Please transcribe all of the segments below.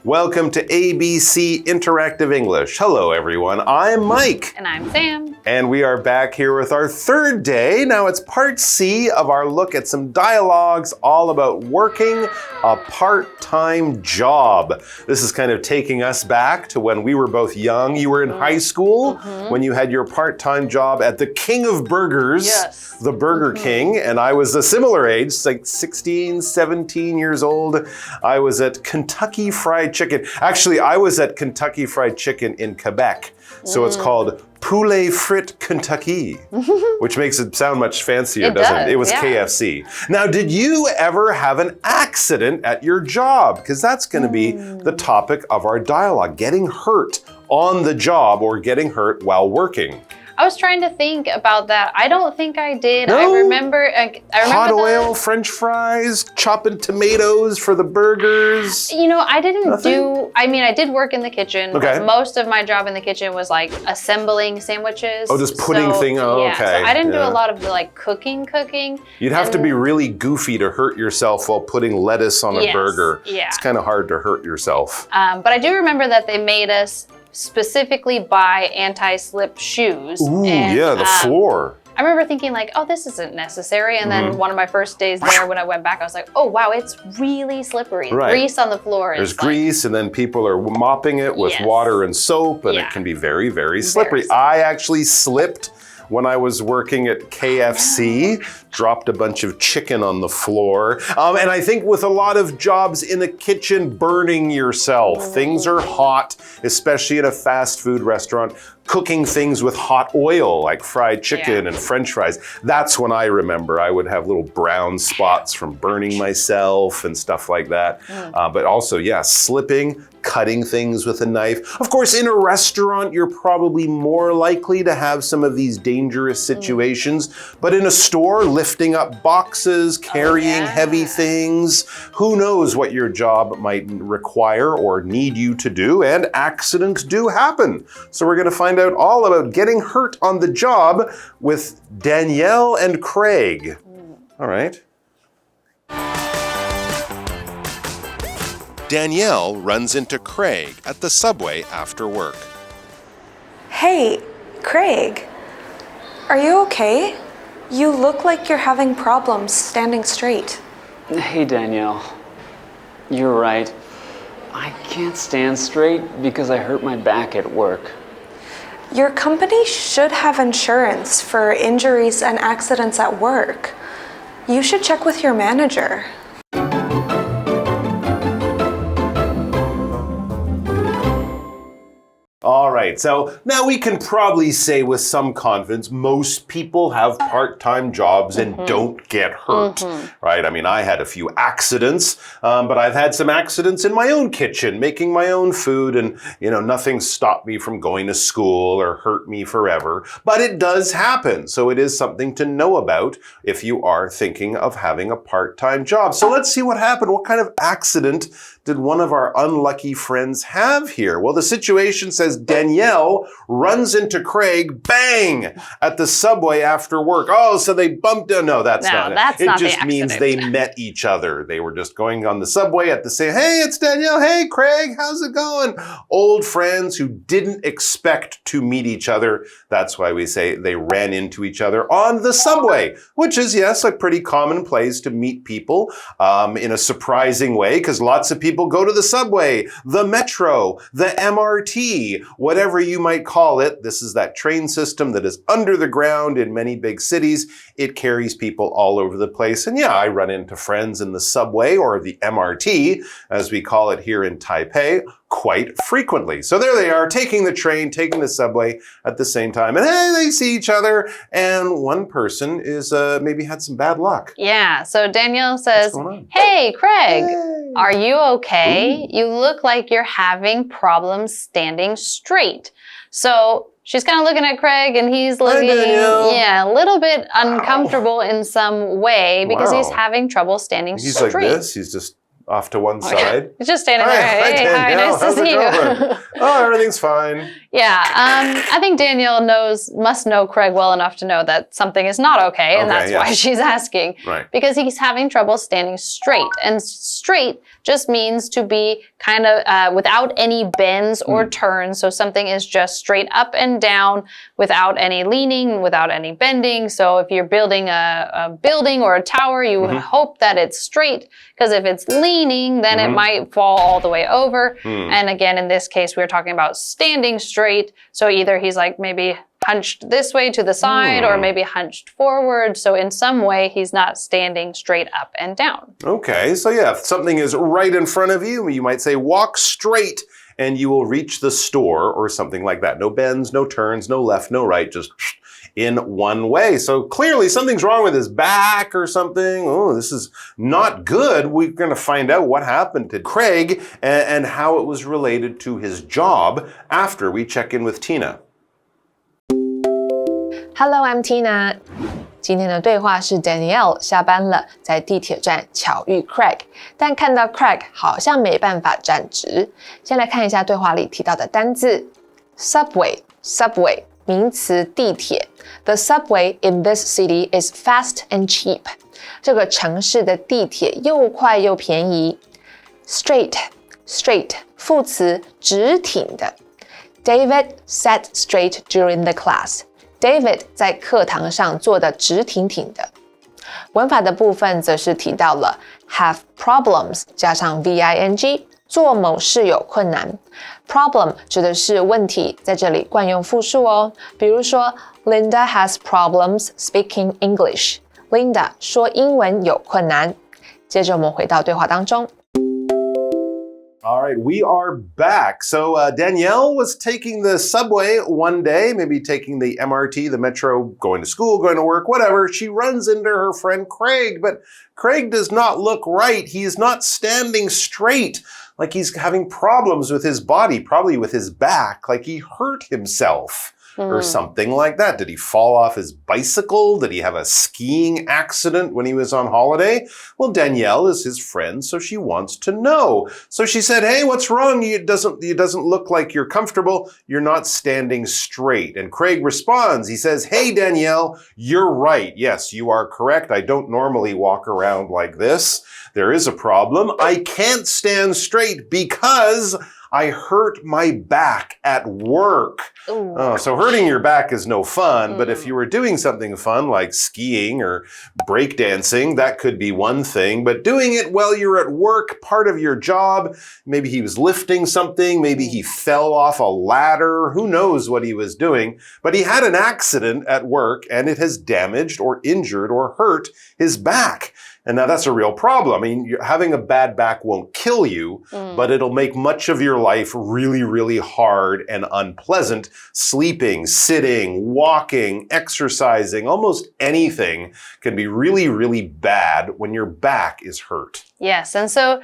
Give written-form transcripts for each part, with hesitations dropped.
Welcome to ABC Interactive English. Hello, everyone. I'm Mike. And I'm Sam. And we are back here with our third day. Now it's part C of our look at some dialogues all about working a part-time job. This is kind of taking us back to when we were both young. You were in high school when you had your part-time job at the King of Burgers, the Burger King. And I was a similar age, like 16, 17 years old. I was at Kentucky Fried Chicken. Actually, I was at Kentucky Fried Chicken in Quebec. So it's called Poulet Frit Kentucky, which makes it sound much fancier, doesn't it? It was KFC. Now, did you ever have an accident at your job? Because that's going to be the topic of our dialogue, getting hurt on the job or getting hurt while working. I was trying to think about that. I don't think I did. No? I remember hot oil, French fries, chopping tomatoes for the burgers. You know, I didn't do, I mean, I did work in the kitchen. Okay. Most of my job in the kitchen was like assembling sandwiches. Oh, just putting things, okay. So I didn't do a lot of the like cooking. You'd have to be really goofy to hurt yourself while putting lettuce on a burger. Yeah. It's kind of hard to hurt yourself. But I do remember that they made us specifically buy anti-slip shoes. Ooh, yeah, the floor. I remember thinking like, oh, this isn't necessary. And then one of my first days there, when I went back, I was like, oh, wow, it's really slippery. Right. Grease on the floor. There's grease, and then people are mopping it with water and soap, and it can be very, very slippery. I actually slipped when I was working at KFC, dropped a bunch of chicken on the floor. And I think with a lot of jobs in the kitchen, burning yourself. Things are hot, especially in a fast food restaurant. Cooking things with hot oil, like fried chicken and French fries. That's when I remember I would have little brown spots from burning myself and stuff like that. But also, slipping, cutting things with a knife. Of course, in a restaurant, you're probably more likely to have some of these dangerous situations. But in a store, lifting up boxes, carrying heavy things, who knows what your job might require or need you to do, and accidents do happen. So we're gonna find out all about getting hurt on the job with Danielle and Craig. All right. Danielle runs into Craig at the subway after work. Hey, Craig, are you okay? You look like you're having problems standing straight. Hey, Danielle. You're right. I can't stand straight because I hurt my back at work. Your company should have insurance for injuries and accidents at work. You should check with your manager. All right, so now we can probably say with some confidence, most people have part-time jobs and don't get hurt, right? I mean, I had a few accidents, but I've had some accidents in my own kitchen, making my own food, and, you know, nothing stopped me from going to school or hurt me forever, but it does happen. So it is something to know about if you are thinking of having a part-time job. So let's see what happened. What kind of accident did one of our unlucky friends have here? Well, the situation says Danielle runs into Craig, bang, at the subway after work. Oh, so they bumped into, no, that's not it. It just means they met each other. They were just going on the subway at the same, hey, it's Danielle. Hey, Craig, how's it going? Old friends who didn't expect to meet each other. That's why we say they ran into each other on the subway, which is, yes, a pretty common place to meet people in a surprising way, because lots of people go to the subway, the metro, the MRT, whatever you might call it. This is that train system that is under the ground in many big cities. It carries people all over the place. And yeah, I run into friends in the subway, or the MRT, as we call it here in Taipei, quite frequently. So there they are, taking the train, taking the subway at the same time. And hey, they see each other. And one person is maybe had some bad luck. Yeah, so Danielle says, hey, Craig, are you okay? You look like you're having problems standing straight. So she's kind of looking at Craig, and he's looking, a little bit uncomfortable in some way because he's having trouble standing straight. He's like this, he's just off to one side. He's just standing there. Hey, hi, nice to see you. Oh, everything's fine. Yeah, I think Danielle must know Craig well enough to know that something is not okay, and that's why she's asking. Right. Because he's having trouble standing straight, and straight just means to be kind of without any bends or turns. So something is just straight up and down without any leaning, without any bending. So if you're building a building or a tower, you hope that it's straight, because if it's leaning, then it might fall all the way over. And again, in this case, we're talking about standing straight. So either he's like maybe hunched this way to the side or maybe hunched forward. So in some way, he's not standing straight up and down. Okay, so yeah, if something is right in front of you, you might say walk straight and you will reach the store or something like that. No bends, no turns, no left, no right, just in one way. So clearly something's wrong with his back or something. Oh, this is not good. We're going to find out what happened to Craig and how it was related to his job after we check in with Tina. Hello, I'm Tina. 今天的对话是 Danielle 下班了，在地铁站巧遇 Craig， 但看到 Craig 好像没办法站直。先来看一下对话里提到的单字 subway 名词地铁。The subway in this city is fast and cheap. 这个城市的地铁又快又便宜。Straight 副词直挺的。David sat straight during the class.David 在课堂上坐得直挺挺的。文法的部分则是提到了 have problems 加上 VING 做某事有困难。Problem 指的是问题，在这里惯用复数哦。比如说 Linda has problems speaking English. Linda 说英文有困难。接着我们回到对话当中。All right, we are back. So Danielle was taking the subway one day, maybe taking the MRT, the metro, going to school, going to work, whatever. She runs into her friend Craig, but Craig does not look right. He is not standing straight, like he's having problems with his body, probably with his back, like he hurt himself. Or something like that. Did he fall off his bicycle? Did he have a skiing accident when he was on holiday? Well, Danielle is his friend, so she wants to know. So she said, hey, what's wrong? It doesn't look like you're comfortable. You're not standing straight. And Craig responds. He says, hey, Danielle, you're right. Yes, you are correct. I don't normally walk around like this. There is a problem. I can't stand straight because I hurt my back at work. So hurting your back is no fun, but if you were doing something fun like skiing or breakdancing, that could be one thing. But doing it while you're at work, part of your job, maybe he was lifting something, maybe he fell off a ladder, who knows what he was doing, but he had an accident at work and it has damaged or injured or hurt his back. And now that's a real problem. I mean, having a bad back won't kill you, but it'll make much of your life really, really hard and unpleasant. Sleeping, sitting, walking, exercising, almost anything can be really, really bad when your back is hurt. Yes, and so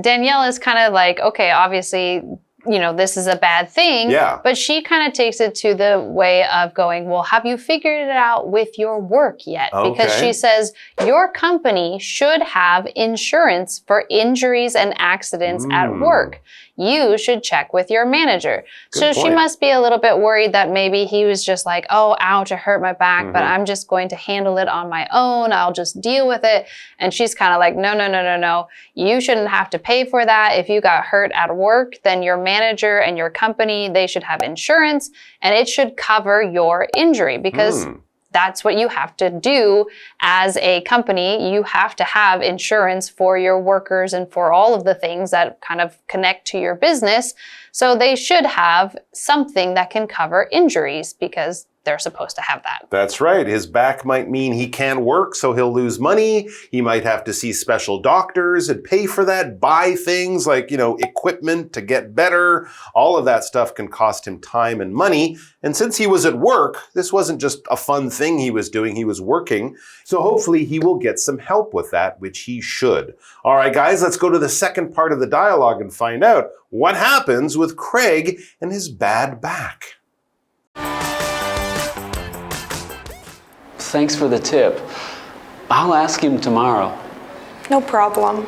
Danielle is kind of like, okay, obviously, you know, this is a bad thing. Yeah. But she kind of takes it to the way of going, well, have you figured it out with your work yet? Okay. Because she says your company should have insurance for injuries and accidents at work. You should check with your manager. So she must be a little bit worried that maybe he was just like, oh, ouch, I hurt my back, but I'm just going to handle it on my own. I'll just deal with it. And she's kind of like, no. You shouldn't have to pay for that. If you got hurt at work, then your manager and your company, they should have insurance and it should cover your injury because that's what you have to do as a company. You have to have insurance for your workers and for all of the things that kind of connect to your business. So they should have something that can cover injuries because they're supposed to have that. That's right. His back might mean he can't work, so he'll lose money. He might have to see special doctors and pay for that, buy things like, you know, equipment to get better. All of that stuff can cost him time and money. And since he was at work, this wasn't just a fun thing he was doing. He was working. So hopefully he will get some help with that, which he should. All right, guys, let's go to the second part of the dialogue and find out what happens with Craig and his bad back. Thanks for the tip. I'll ask him tomorrow. No problem.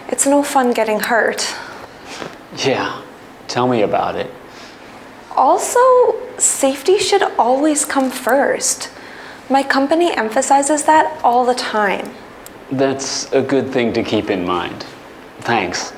It's no fun getting hurt. Yeah, tell me about it. Also, safety should always come first. My company emphasizes that all the time. That's a good thing to keep in mind. Thanks.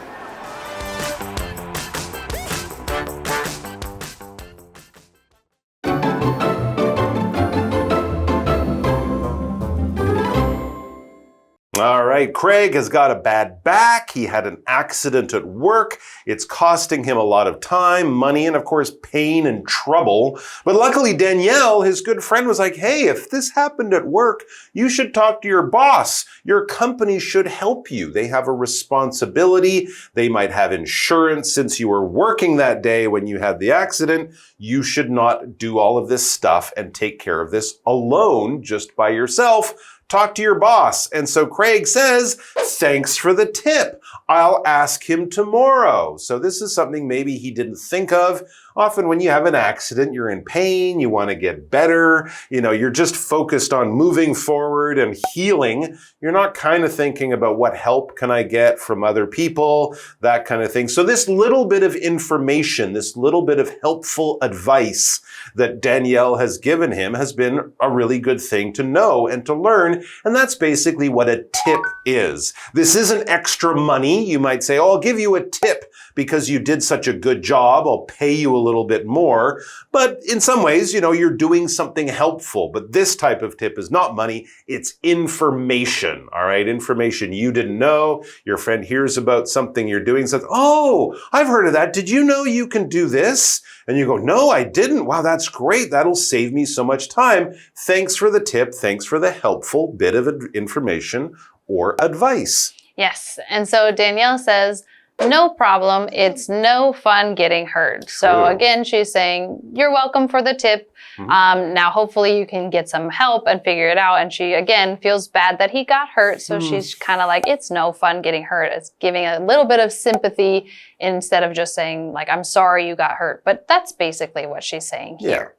right, Craig has got a bad back. He had an accident at work. It's costing him a lot of time, money, and of course, pain and trouble. But luckily, Danielle, his good friend, was like, hey, if this happened at work, you should talk to your boss. Your company should help you. They have a responsibility. They might have insurance since you were working that day when you had the accident. You should not do all of this stuff and take care of this alone just by yourself. Talk to your boss. And so Craig says, thanks for the tip. I'll ask him tomorrow. So this is something maybe he didn't think of. Often when you have an accident, you're in pain, you want to get better, you're just focused on moving forward and healing. You're not kind of thinking about what help can I get from other people, that kind of thing. So this little bit of information, this little bit of helpful advice that Danielle has given him has been a really good thing to know and to learn. And that's basically what a tip is. This isn't extra money. You might say, oh, I'll give you a tip because you did such a good job. I'll pay you a little bit more. But in some ways, you're doing something helpful. But this type of tip is not money. It's information. All right. Information you didn't know. Your friend hears about something you're doing, says, oh, I've heard of that. Did you know you can do this? And you go, no, I didn't. Wow, that's great. That'll save me so much time. Thanks for the tip. Thanks for the helpful bit of information or advice. Yes. And so Danielle says, no problem. It's no fun getting hurt. So again, she's saying, you're welcome for the tip. Now, hopefully you can get some help and figure it out. And she, again, feels bad that he got hurt. So she's kind of like, it's no fun getting hurt. It's giving a little bit of sympathy instead of just saying, like, I'm sorry you got hurt. But that's basically what she's saying here.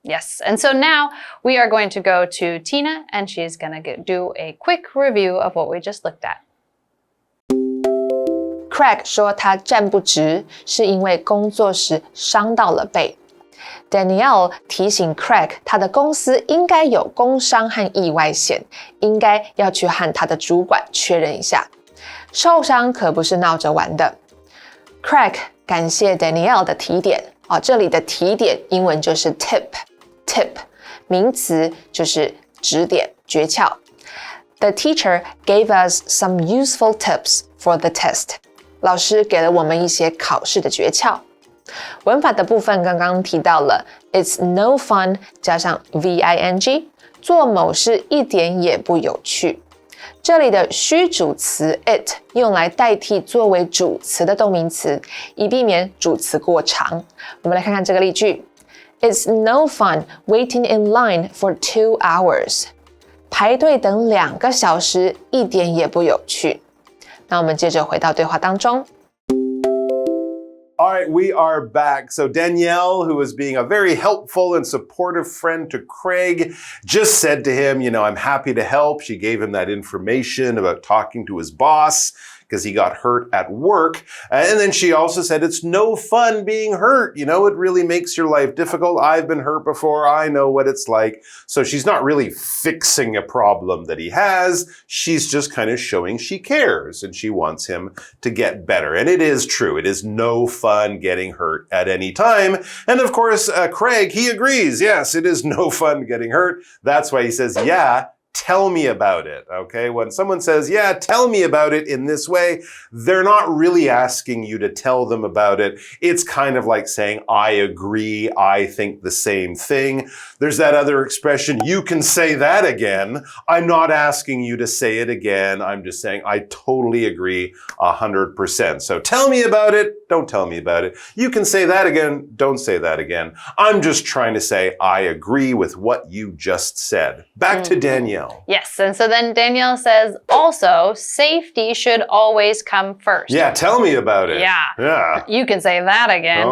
Yeah. Yes. And so now we are going to go to Tina, and she's going to do a quick review of what we just looked at. Craig 说他站不直是因为工作时伤到了背。Danielle 提醒 Craig 他的公司应该有工伤和意外险，应该要去和他的主管确认一下。受伤可不是闹着玩的。Craig 感谢 Danielle 的提点，这里的提点英文就是 tip， 名词就是指点、诀窍。The teacher gave us some useful tips for the test. 老师给了我们一些考试的诀窍。文法的部分刚刚提到了 It's no fun 加上 VING 做某事一点也不有趣。这里的虚主词 it 用来代替作为主词的动名词，以避免主词过长。我们来看看这个例句 It's no fun waiting in line for 2 hours. 排队等2个小时一点也不有趣。那我们接着回到对话当中。All right, we are back. So Danielle, who was being a very helpful and supportive friend to Craig, just said to him, I'm happy to help. She gave him that information about talking to his boss because he got hurt at work. And then she also said, it's no fun being hurt. It really makes your life difficult. I've been hurt before. I know what it's like. So she's not really fixing a problem that he has. She's just kind of showing she cares and she wants him to get better. And it is true. It is no fun getting hurt at any time. And of course, Craig, he agrees. Yes, it is no fun getting hurt. That's why he says, yeah, tell me about it, okay? When someone says, yeah, tell me about it in this way, they're not really asking you to tell them about it. It's kind of like saying, I agree, I think the same thing. There's that other expression, you can say that again. I'm not asking you to say it again. I'm just saying, I totally agree 100%. So tell me about it, don't tell me about it. You can say that again, don't say that again. I'm just trying to say, I agree with what you just said. Back to Danielle. Yes, and so then Danielle says, also, safety should always come first. Yeah, tell me about it. Yeah. You can say that again.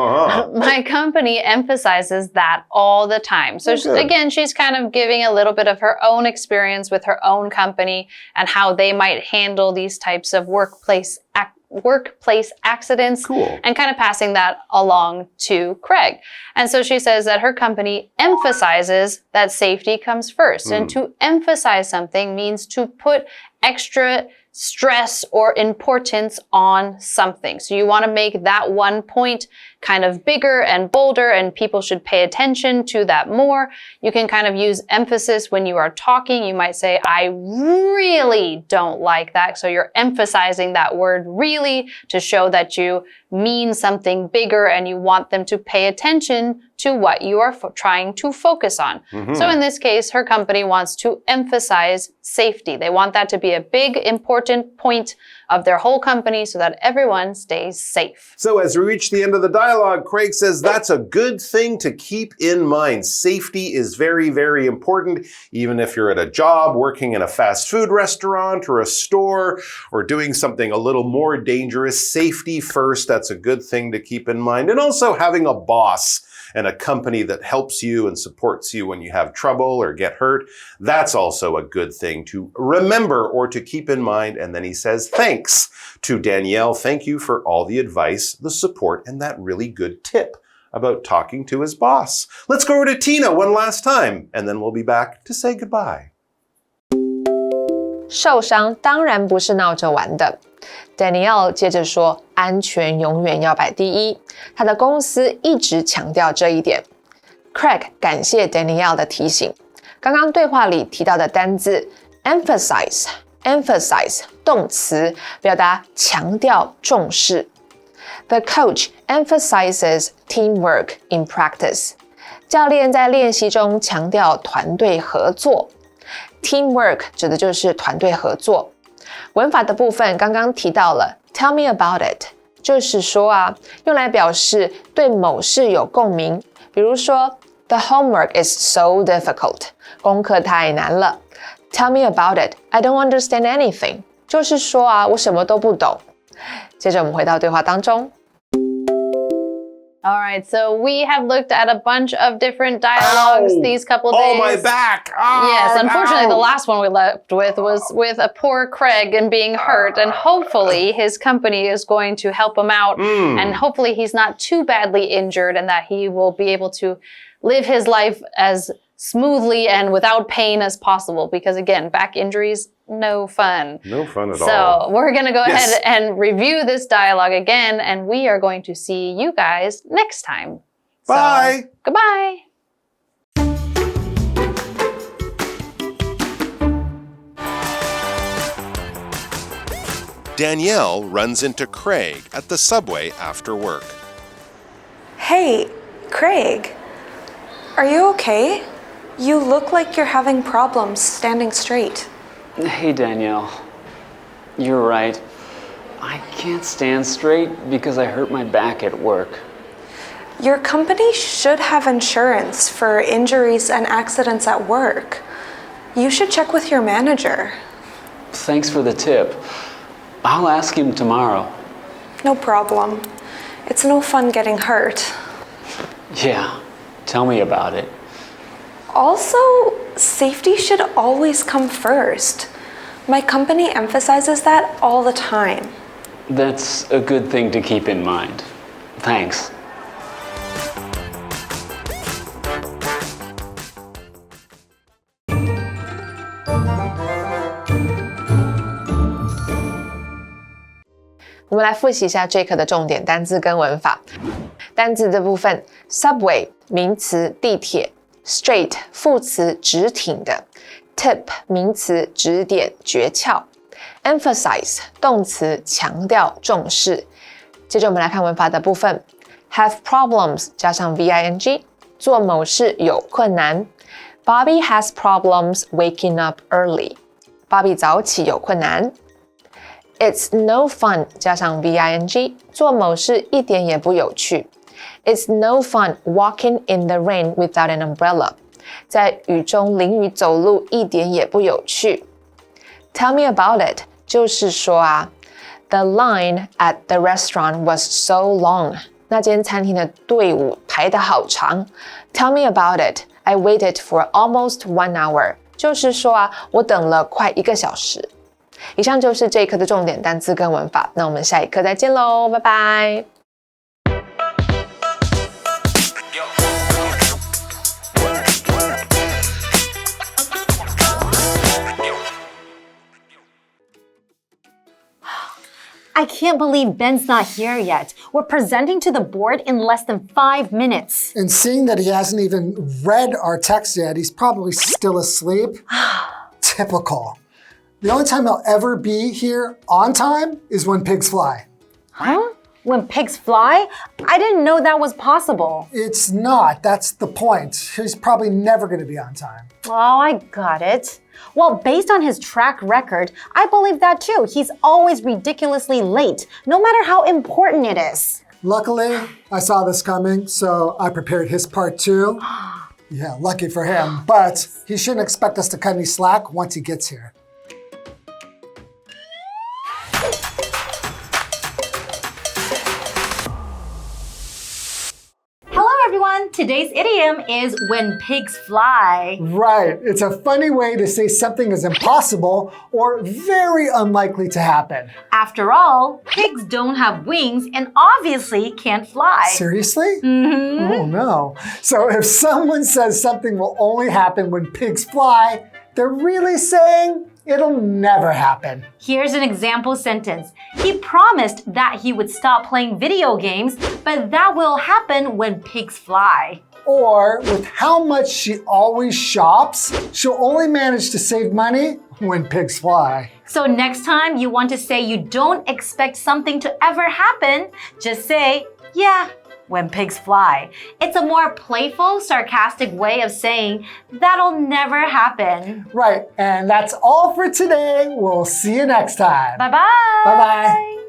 My company emphasizes that all the time. So again, she's kind of giving a little bit of her own experience with her own company and how they might handle these types of workplace accidents and kind of passing that along to Craig. And so she says that her company emphasizes that safety comes first. And to emphasize something means to put extra stress or importance on something. So you want to make that one point kind of bigger and bolder and people should pay attention to that more. You can kind of use emphasis when you are talking. You might say, I really don't like that. So you're emphasizing that word really to show that you mean something bigger and you want them to pay attention to what you are trying to focus on. So in this case, her company wants to emphasize safety. They want that to be a big, important point of their whole company so that everyone stays safe. So as we reach the end of the dialogue, Craig says that's a good thing to keep in mind. Safety is very, very important, even if you're at a job, working in a fast food restaurant or a store, or doing something a little more dangerous. Safety first, that's a good thing to keep in mind. And also having a boss and a company that helps you and supports you when you have trouble or get hurt, that's also a good thing to remember or to keep in mind. And then he says, thanks to Danielle. Thank you for all the advice, the support, and that really good tip about talking to his boss. Let's go over to Tina one last time, and then we'll be back to say goodbye. 受伤当然不是闹着玩的。Danielle 接着说，安全永远要摆第一。他的公司一直强调这一点。Craig 感谢 Danielle 的提醒。刚刚对话里提到的单字 emphasize 动词，表达强调、重视。The coach emphasizes teamwork in practice. 教练在练习中强调团队合作。Teamwork 指的就是团队合作。文法的部分刚刚提到了 Tell me about it， 就是说啊，用来表示对某事有共鸣。比如说 The homework is so difficult， 功课太难了。Tell me about it， I don't understand anything， 就是说啊，我什么都不懂。接着我们回到对话当中。All right, so we have looked at a bunch of different dialogues these couple days. Oh, my back! Yes, unfortunately, the last one we left with was with a poor Craig and being hurt, and hopefully his company is going to help him out, and hopefully he's not too badly injured and that he will be able to live his life as smoothly and without pain as possible, because again, back injuries, no fun. No fun at all. So we're going to go ahead and review this dialogue again, and we are going to see you guys next time. Bye. So, goodbye. Danielle runs into Craig at the subway after work. Hey, Craig. Are you okay? You look like you're having problems standing straight. Hey, Danielle. You're right. I can't stand straight because I hurt my back at work. Your company should have insurance for injuries and accidents at work. You should check with your manager. Thanks for the tip. I'll ask him tomorrow. No problem. It's no fun getting hurt. Yeah, tell me about it. Also, safety should always come first. My company emphasizes that all the time. That's a good thing to keep in mind. Thanks.我们来复习一下这一课的重点单字跟文法。单字的部分 subway 名词地铁 straight 副词直挺的 tip 名词指点诀窍 emphasize 动词强调重视。接着我们来看文法的部分 have problems 加上 VING 做某事有困难 Bobby has problems waking up early Bobby 早起有困难It's no fun 加上 VING 做某事一点也不有趣 It's no fun walking in the rain without an umbrella 在雨中淋雨走路一点也不有趣 Tell me about it 就是说啊 The line at the restaurant was so long 那间餐厅的队伍排得好长 Tell me about it I waited for almost 1 hour 就是说啊我等了快1个小时以上就是这一课的重点单词跟文法，那我们下一课再见喽，拜拜。I can't believe Ben's not here yet. We're presenting to the board in less than 5 minutes. And seeing that he hasn't even read our text yet, he's probably still asleep. Typical. The only time he'll ever be here on time is when pigs fly. Huh? When pigs fly? I didn't know that was possible. It's not. That's the point. He's probably never going to be on time. Oh, I got it. Well, based on his track record, I believe that too. He's always ridiculously late, no matter how important it is. Luckily, I saw this coming, so I prepared his part too. Yeah, lucky for him. But he shouldn't expect us to cut any slack once he gets here. Everyone, today's idiom is when pigs fly. Right. It's a funny way to say something is impossible or very unlikely to happen. After all, pigs don't have wings and obviously can't fly. Seriously? Mm-hmm. Oh no. So if someone says something will only happen when pigs fly, they're really saying it'll never happen. Here's an example sentence. He promised that he would stop playing video games, but that will happen when pigs fly. Or with how much she always shops, she'll only manage to save money when pigs fly. So next time you want to say you don't expect something to ever happen, just say, yeah, when pigs fly. It's a more playful, sarcastic way of saying that'll never happen. Right, and that's all for today. We'll see you next time. Bye-bye. Bye-bye.